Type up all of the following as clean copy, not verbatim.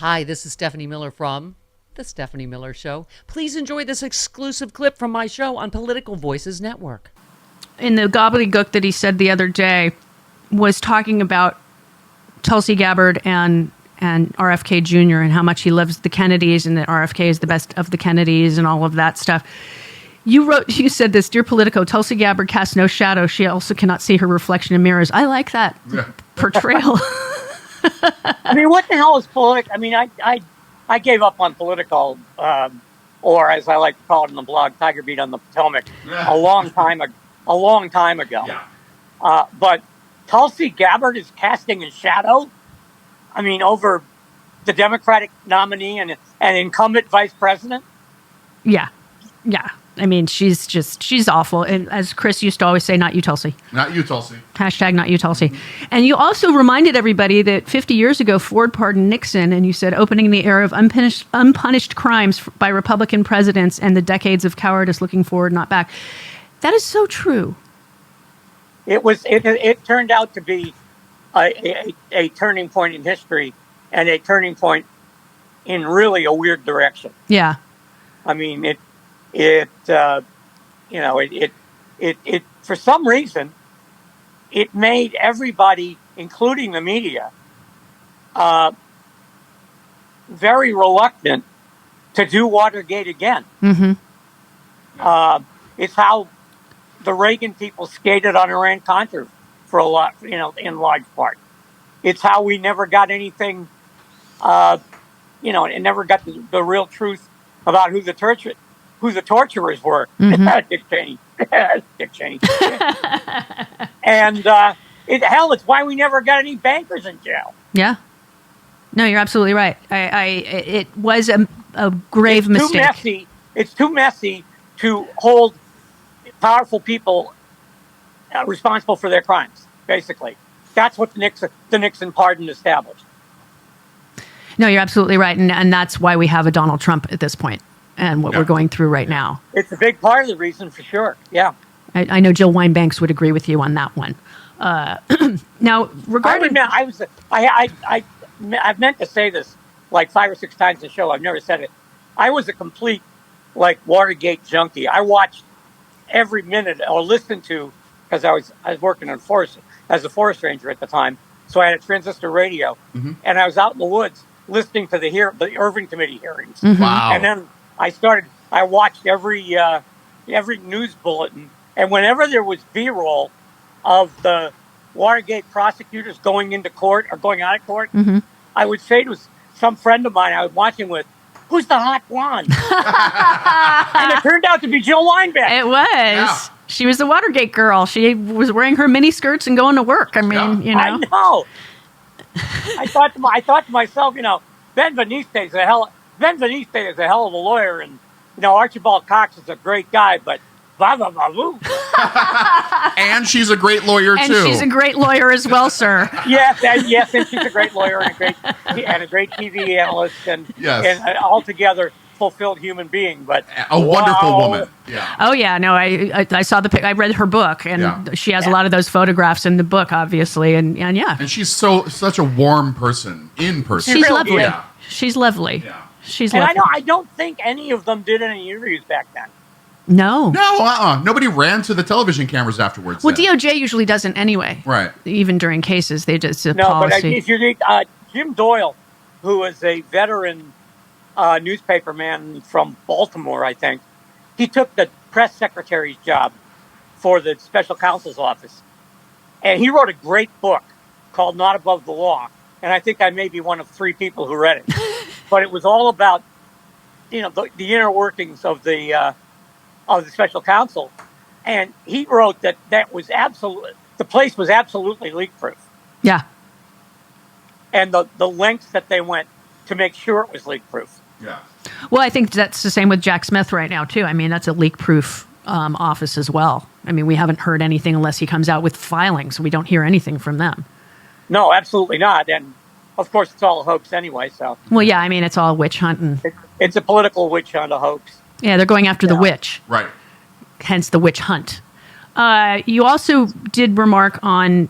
Hi, this is Stephanie Miller from The Stephanie Miller Show. Please enjoy this exclusive clip from my show on Political Voices Network. In the gobbledygook that he said the other day was talking about Tulsi Gabbard and RFK Jr. and how much he loves the Kennedys and that RFK is the best of the Kennedys and all of that stuff. You said this, dear Politico, Tulsi Gabbard casts no shadow. She also cannot see her reflection in mirrors. I like that portrayal. I mean, what the hell is Politico? I mean, I gave up on Politico, or as I like to call it in the blog, Tiger Beat on the Potomac, a long time ago. Yeah. But Tulsi Gabbard is casting a shadow. I mean, over the Democratic nominee and incumbent vice president. Yeah. I mean, she's awful. And as Chris used to always say, not you, Tulsi. Not you, Tulsi. Hashtag not you, Tulsi. And you also reminded everybody that 50 years ago, Ford pardoned Nixon, and you said opening the era of unpunished crimes by Republican presidents and the decades of cowardice looking forward, not back. That is so true. It turned out to be a turning point in history and a turning point in really a weird direction. Yeah. I mean, it for some reason, it made everybody, including the media, very reluctant to do Watergate again. Mm-hmm. It's how the Reagan people skated on Iran-Contra for a lot, in large part. It's how we never got anything, and never got the real truth about who the torturers were. Mm-hmm. Dick Cheney. And it's why we never got any bankers in jail. Yeah. No, you're absolutely right. It was a grave mistake. It's too messy to hold powerful people responsible for their crimes. Basically, that's what the Nixon pardon established. No, you're absolutely right, and that's why we have a Donald Trump at this point. And what we're going through right now. It's a big part of the reason, for sure. Yeah. I know Jill Wine-Banks would agree with you on that one. Now, regarding... I've meant to say this like 5 or 6 times in the show. I've never said it. I was a complete, Watergate junkie. I watched every minute or listened to, because I was working on as a forest ranger at the time. So I had a transistor radio. Mm-hmm. And I was out in the woods listening to the Irving Committee hearings. Mm-hmm. Wow. And then I watched every news bulletin, and whenever there was B-roll of the Watergate prosecutors going into court or going out of court, mm-hmm. I would say to some friend of mine I was watching with, "Who's the hot blonde?" And it turned out to be Jill Wine-Banks. It was. Yeah. She was the Watergate girl. She was wearing her mini skirts and going to work. I mean, I know. I thought to myself, Ben Veniste is a hell of a lawyer, and Archibald Cox is a great guy, but blah blah blah blah. And she's a great lawyer too. And she's a great lawyer as well, sir. Yes, and she's a great lawyer and a great TV analyst, and altogether fulfilled human being, but a wonderful woman. Yeah. Oh yeah, no, I saw the pic. I read her book, and she has a lot of those photographs in the book, obviously, and yeah. And she's such a warm person in person. She's lovely. Yeah. She's lovely. Yeah. She's lovely. I don't think any of them did any interviews back then. No. Nobody ran to the television cameras afterwards. Well, DOJ usually doesn't anyway. Right. Even during cases, they just policy. But if you read Jim Doyle, who is a veteran newspaper man from Baltimore, I think, he took the press secretary's job for the special counsel's office, and he wrote a great book called Not Above the Law. And I think I may be one of 3 people who read it, but it was all about, the inner workings of the special counsel. And he wrote that was the place was absolutely leak proof. Yeah. And the lengths that they went to make sure it was leak proof. Yeah. Well, I think that's the same with Jack Smith right now too. I mean, that's a leak proof office as well. I mean, we haven't heard anything unless he comes out with filings. We don't hear anything from them. No, absolutely not. And of course, it's all a hoax anyway. So. Well, yeah, I mean, it's all witch hunt, and it's a political witch hunt, a hoax. Yeah, they're going after the witch. Right. Hence the witch hunt. You also did remark on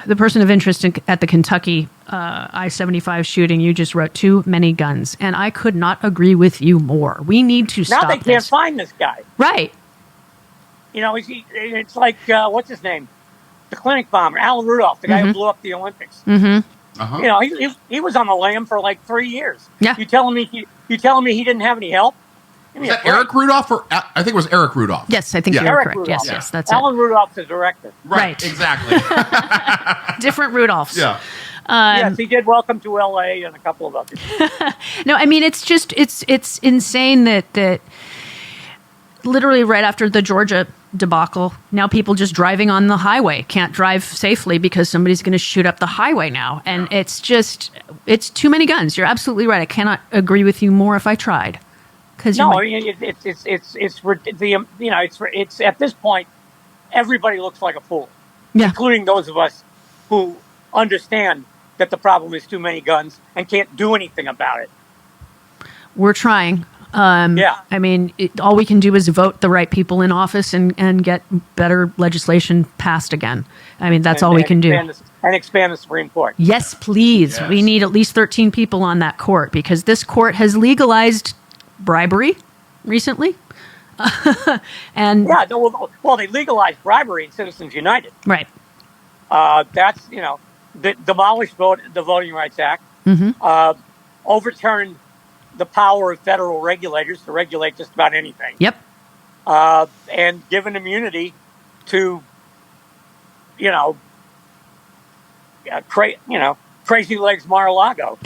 the person of interest at the Kentucky I-75 shooting, you just wrote too many guns. And I could not agree with you more. We need to stop Now they can't find this guy. Right. You know, it's like, what's his name? The clinic bomber, Alan Rudolph, the guy who blew up the Olympics. Uh-huh. You know, he was on the lam for like 3 years. Yeah. You telling me he didn't have any help? Was that Eric Rudolph? I think it was Eric Rudolph. Yes, I think Yeah. you're Eric correct. Rudolph. Yes, that's Alan Rudolph's the director. Right. Exactly. it. Different Rudolphs. Yeah. Yes, he did Welcome to L.A. and a couple of others. No, I mean, it's just, it's insane that literally right after the Georgia debacle, now people just driving on the highway can't drive safely because somebody's going to shoot up the highway now. And it's too many guns. You're absolutely right. I cannot agree with you more if I tried. No, I mean, it's at this point, everybody looks like a fool, including those of us who understand that the problem is too many guns and can't do anything about it. We're trying. I mean, all we can do is vote the right people in office and get better legislation passed again. I mean, that's all we can do. And expand the Supreme Court. Yes, please. Yes. We need at least 13 people on that court because this court has legalized bribery recently. And yeah, well, they legalized bribery in Citizens United. Right. That's, demolished the Voting Rights Act, overturned the power of federal regulators to regulate just about anything. Yep. And given immunity to, Crazy Legs Mar-a-Lago.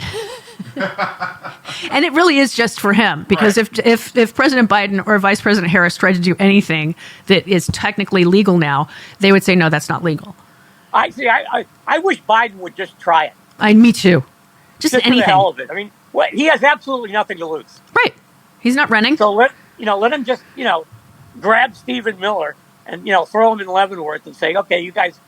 And it really is just for him because if President Biden or Vice President Harris tried to do anything that is technically legal now, they would say, no, that's not legal. I wish Biden would just try it. Me too. Just anything. For the hell of it. I mean, he has absolutely nothing to lose. Right. He's not running. So let him just, grab Stephen Miller and, throw him in Leavenworth and say, okay, you guys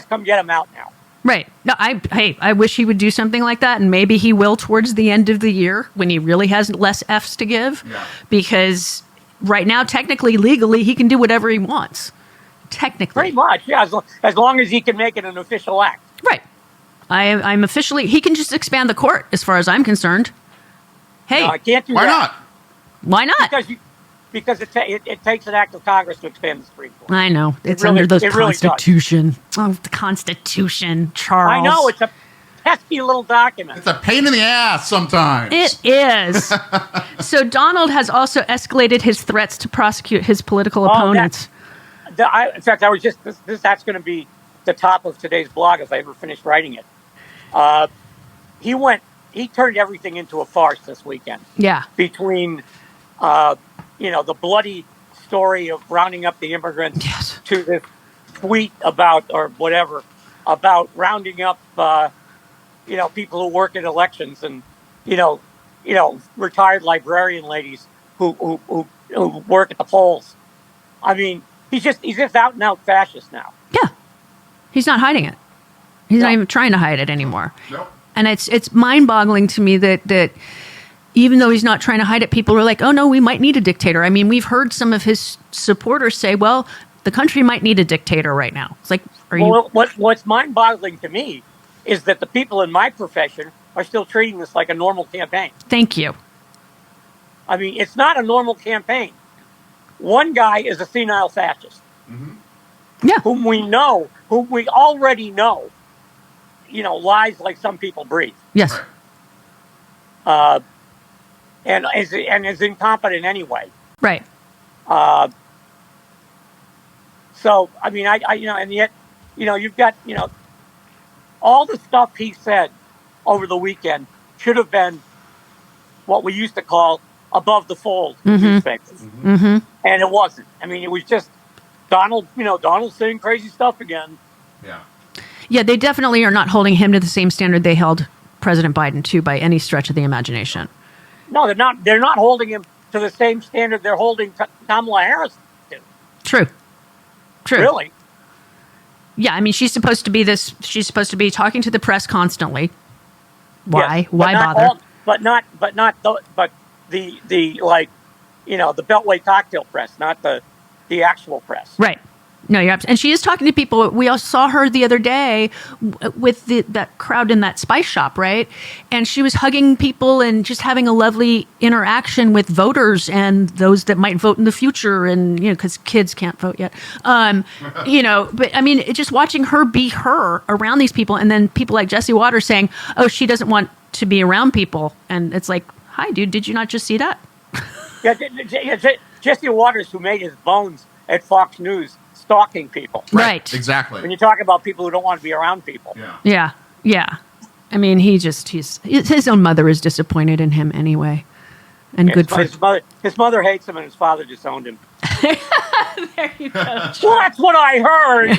come get him out now. Right. No, I wish he would do something like that, and maybe he will towards the end of the year when he really has less Fs to give. Yeah. Because right now, technically, legally, he can do whatever he wants. Technically. Pretty much, yeah, as long as he can make it an official act. Right. I'm officially, he can just expand the court as far as I'm concerned. Hey. No, I can't do Why that. not? Why not? Because it takes an act of Congress to expand the Supreme Court. I know. It's really, under the really Constitution. Oh, the Constitution, Charles. I know. It's a pesky little document. It's a pain in the ass sometimes. It is. So Donald has also escalated his threats to prosecute his political opponents. In fact, I was just that's going to be the top of today's blog if I ever finish writing it. He turned everything into a farce this weekend. Yeah. Between, the bloody story of rounding up the immigrants to this tweet about rounding up, people who work in elections and, retired librarian ladies who work at the polls. I mean, he's just out and out fascist now. Yeah. He's not hiding it. He's not even trying to hide it anymore. Nope. And it's mind-boggling to me that even though he's not trying to hide it, people are like, oh, no, we might need a dictator. I mean, we've heard some of his supporters say, well, the country might need a dictator right now. It's like, what's mind-boggling to me is that the people in my profession are still treating this like a normal campaign. Thank you. I mean, it's not a normal campaign. One guy is a senile fascist. Mm-hmm. Yeah. Whom we already know, lies like some people breathe. Yes. And is incompetent anyway. Right. So, I mean, and yet, you've got, all the stuff he said over the weekend should have been what we used to call above the fold newspapers. Mm-hmm. And it wasn't. I mean, it was just Donald saying crazy stuff again. Yeah. Yeah, they definitely are not holding him to the same standard they held President Biden to by any stretch of the imagination. No, they're not. They're not holding him to the same standard they're holding Kamala Harris to. True. Really? Yeah, I mean, she's supposed to be talking to the press constantly. Why? Yes, Why bother? But the Beltway cocktail press, not the actual press. Right. No, and she is talking to people. We all saw her the other day with that crowd in that spice shop, right? And she was hugging people and just having a lovely interaction with voters and those that might vote in the future. And, because kids can't vote yet. But I mean, just watching her be her around these people, and then people like Jesse Waters saying, oh, she doesn't want to be around people. And it's like, hi, dude, did you not just see that? Jesse Waters, who made his bones at Fox News, stalking people. Right. Exactly. When you talk about people who don't want to be around people. Yeah. I mean, his own mother is disappointed in him anyway. And good for his mother hates him, and his father disowned him. There you go. Well, that's what I heard.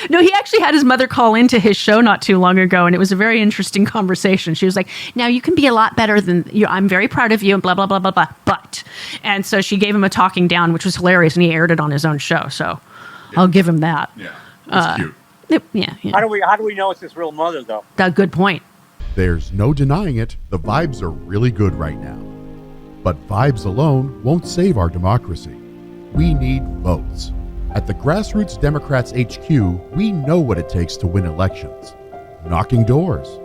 No, he actually had his mother call into his show not too long ago, and it was a very interesting conversation. She was like, now you can be a lot better than you. I'm very proud of you, and blah, blah, blah, blah, blah. But. And so she gave him a talking down, which was hilarious, and he aired it on his own show. So I'll give him that. Yeah. That's cute. Yeah. How do we know it's his real mother, though? That's a good point. There's no denying it, the vibes are really good right now. But vibes alone won't save our democracy. We need votes. At the Grassroots Democrats HQ, we know what it takes to win elections. Knocking doors,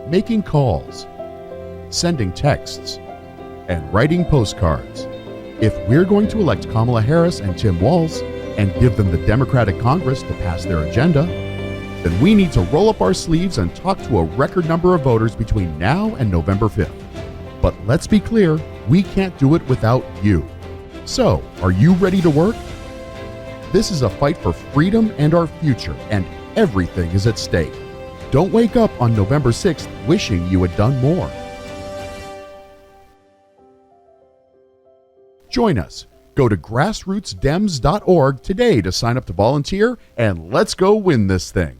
making calls, sending texts, and writing postcards. If we're going to elect Kamala Harris and Tim Walz and give them the Democratic Congress to pass their agenda, then we need to roll up our sleeves and talk to a record number of voters between now and November 5th. But let's be clear, we can't do it without you. So, are you ready to work? This is a fight for freedom and our future, and everything is at stake. Don't wake up on November 6th wishing you had done more. Join us. Go to grassrootsdems.org today to sign up to volunteer, and let's go win this thing.